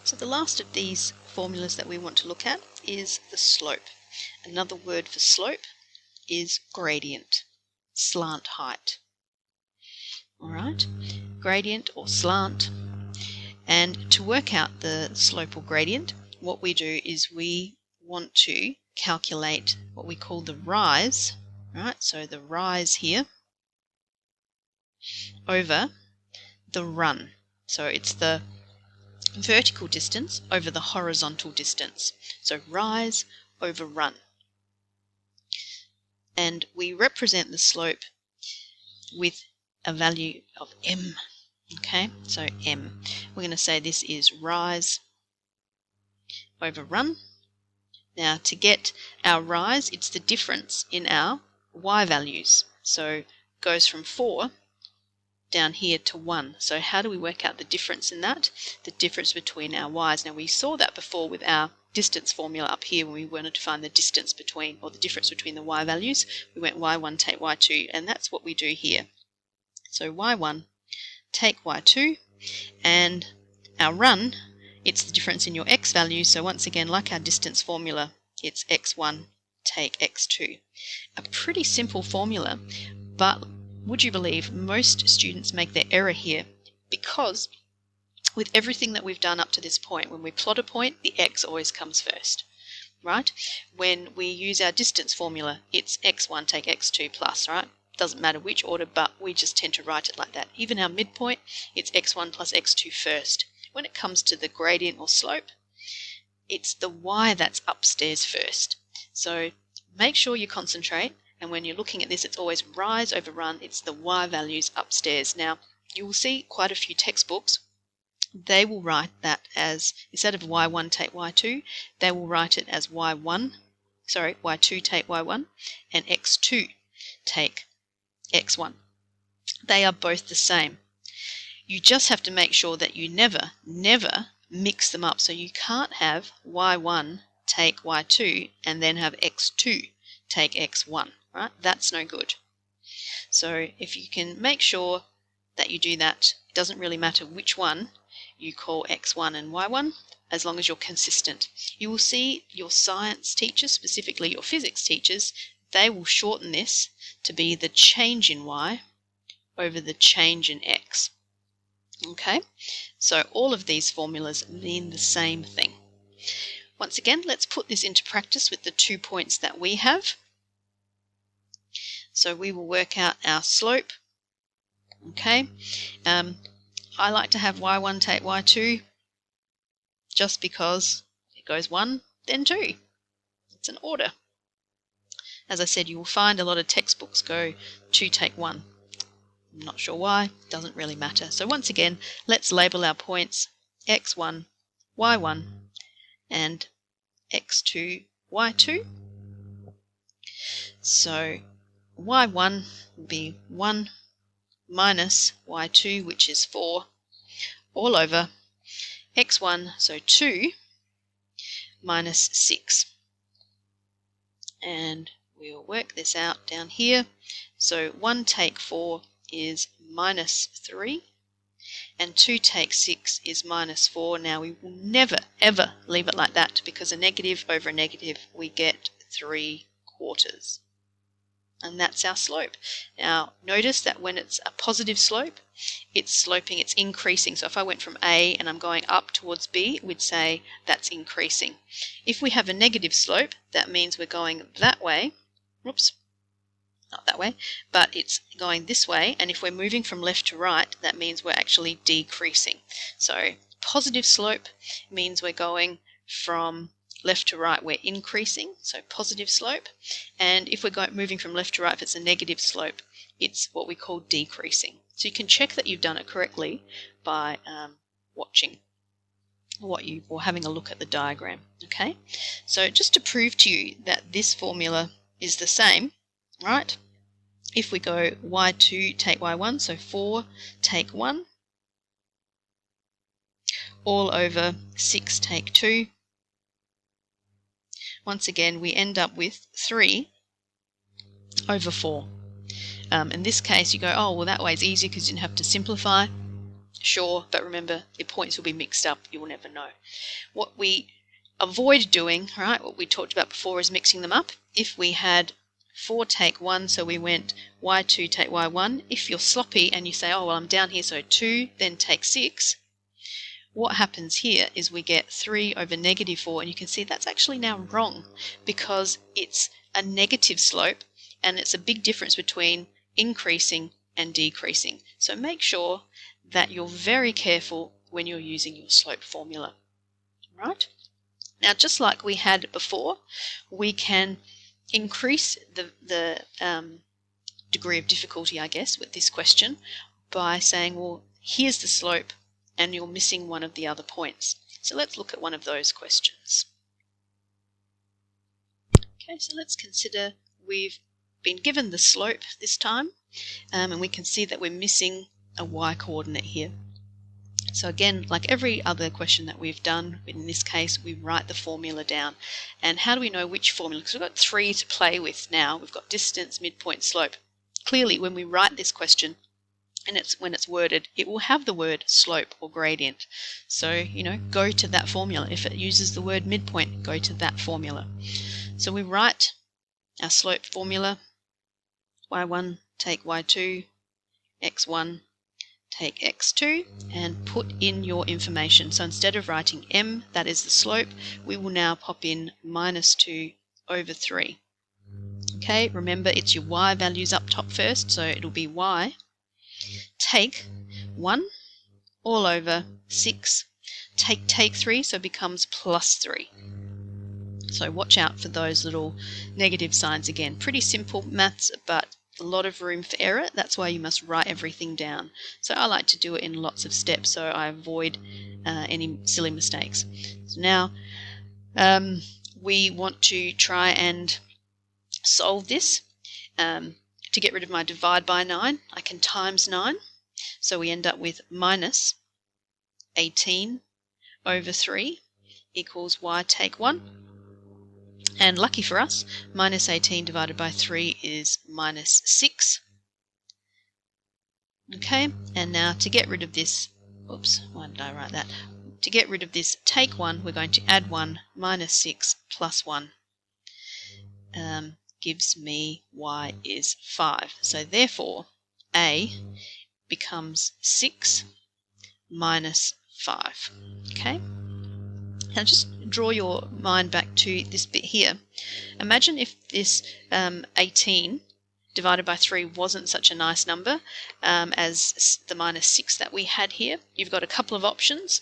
So the last of these formulas that we want to look at is the slope. Another word for slope is gradient, slant height. All right, gradient or slant. And to work out the slope or gradient, what we do is we want to calculate what we call the rise, right? So the rise here over the run. So it's the vertical distance over the horizontal distance. So rise over run. And we represent the slope with a value of m. Okay, so m. We're going to say this is rise over run. Now to get our rise, it's the difference in our y values. So it goes from 4 down here to 1. So how do we work out the difference in that? The difference between our y's. Now we saw that before with our distance formula up here when we wanted to find the distance between, or the difference between the y values. We went y1 take y2, and that's what we do here. So y1 take y2, and our run, it's the difference in your x values. So once again, like our distance formula, it's x1 take x2. A pretty simple formula, but would you believe most students make their error here because with everything that we've done up to this point, when we plot a point, the x always comes first, right? When we use our distance formula, it's x1 take x2 plus, right? Doesn't matter which order, but we just tend to write it like that. Even our midpoint, it's x1 plus x2 first. When it comes to the gradient or slope, it's the y that's upstairs first. So make sure you concentrate. And when you're looking at this, it's always rise over run. It's the y values upstairs. Now, you will see quite a few textbooks. They will write that as, instead of y1 take y2, they will write it as y2 take y1 and x2 take x1. They are both the same. You just have to make sure that you never mix them up. So you can't have y1 take y2 and then have x2 take x1. Right? That's no good. So if you can make sure that you do that, it doesn't really matter which one you call x1 and y1, as long as you're consistent. You will see your science teachers, specifically your physics teachers, they will shorten this to be the change in y over the change in x. Okay, so all of these formulas mean the same thing. Once again, let's put this into practice with the 2 points that we have. So we will work out our slope. Okay, I like to have y1 take y2 just because it goes 1, then 2. It's an order. As I said, you will find a lot of textbooks go 2 take 1. I'm not sure why, doesn't really matter. So once again, let's label our points x1, y1, and x2, y2. So y1 will be 1 minus y2, which is 4, all over x1, so 2 minus 6. And we'll work this out down here. So 1 take 4 is minus 3, and 2 take 6 is minus 4. Now we will never, ever leave it like that, because a negative over a negative, we get 3/4. And that's our slope. Now notice that when it's a positive slope, it's sloping, it's increasing. So if I went from A and I'm going up towards B, we'd say that's increasing. If we have a negative slope, that means we're going that way. Whoops, not that way, but it's going this way. And if we're moving from left to right, that means we're actually decreasing. So positive slope means we're going from left to right, we're increasing, so positive slope. And if we're moving from left to right, if it's a negative slope, it's what we call decreasing. So you can check that you've done it correctly by watching or having a look at the diagram. Okay, so just to prove to you that this formula is the same, right? If we go y2 take y1, so 4 take 1, all over 6 take 2. Once again, we end up with 3 over 4. In this case, you go, oh, well, that way is easier because you didn't have to simplify. Sure, but remember, your points will be mixed up. You will never know. What we avoid doing, right, what we talked about before, is mixing them up. If we had 4 take 1, so we went y2 take y1, if you're sloppy and you say, oh, well, I'm down here, so 2, then take 6, what happens here is we get 3 over negative 4, and you can see that's actually now wrong because it's a negative slope, and it's a big difference between increasing and decreasing. So make sure that you're very careful when you're using your slope formula, right? Now, just like we had before, we can increase the degree of difficulty, I guess, with this question by saying, well, here's the slope, and you're missing one of the other points. So let's look at one of those questions. Okay, so let's consider we've been given the slope this time, and we can see that we're missing a y-coordinate here. So again, like every other question that we've done, in this case, we write the formula down. And how do we know which formula? Because we've got 3 to play with now. We've got distance, midpoint, slope. Clearly, when we write this question, and when it's worded, it will have the word slope or gradient. So, go to that formula. If it uses the word midpoint, go to that formula. So we write our slope formula, y1 take y2, x1 take x2, and put in your information. So instead of writing m, that is the slope, we will now pop in minus 2 over 3. Okay, remember it's your y values up top first, so it'll be y take 1 all over 6, take 3, so it becomes plus 3. So watch out for those little negative signs again. Pretty simple maths, but a lot of room for error. That's why you must write everything down. So I like to do it in lots of steps so I avoid any silly mistakes. So now we want to try and solve this. To get rid of my divide by 9, I can times 9. So we end up with minus 18 over 3 equals y take 1. And lucky for us, minus 18 divided by 3 is minus 6. Okay, and now to get rid of this, oops, why did I write that? To get rid of this take 1, we're going to add 1, minus 6 plus 1 gives me y is 5. So therefore, A becomes 6 minus 5. Okay? Now just draw your mind back to this bit here. Imagine if this 18 divided by 3 wasn't such a nice number as the minus 6 that we had here. You've got a couple of options.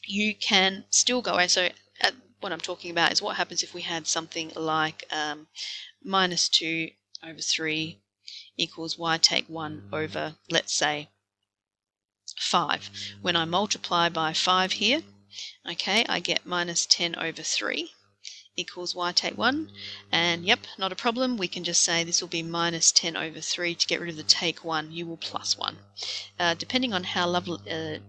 You can still go away. So what I'm talking about is what happens if we had something like minus 2 over 3 equals y take 1 over, let's say, 5. When I multiply by 5 here, okay, I get minus 10 over 3 equals y take 1. And yep, not a problem. We can just say this will be minus 10 over 3. To get rid of the take 1, you will plus 1. Depending on how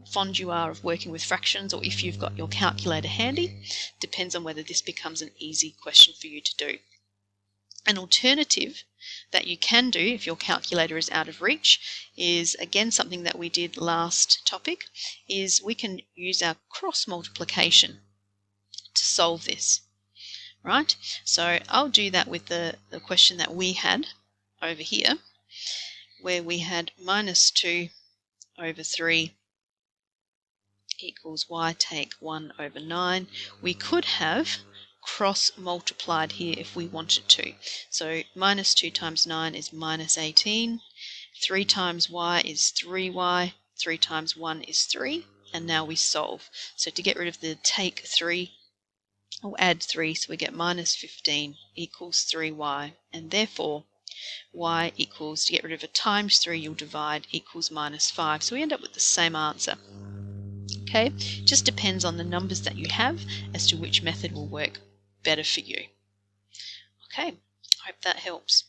fond you are of working with fractions, or if you've got your calculator handy, depends on whether this becomes an easy question for you to do. An alternative that you can do if your calculator is out of reach is, again, something that we did last topic, is we can use our cross multiplication to solve this, right? So I'll do that with the question that we had over here, where we had minus 2 over 3 equals y take 1 over 9. We could have cross multiplied here if we wanted to. So minus 2 times 9 is minus 18. 3 times y is 3y. 3 times 1 is 3. And now we solve. So to get rid of the take 3, we'll add 3. So we get minus 15 equals 3y. And therefore, y equals, to get rid of a times 3, you'll divide, equals minus 5. So we end up with the same answer. Okay, just depends on the numbers that you have as to which method will work better for you. Okay, hope that helps.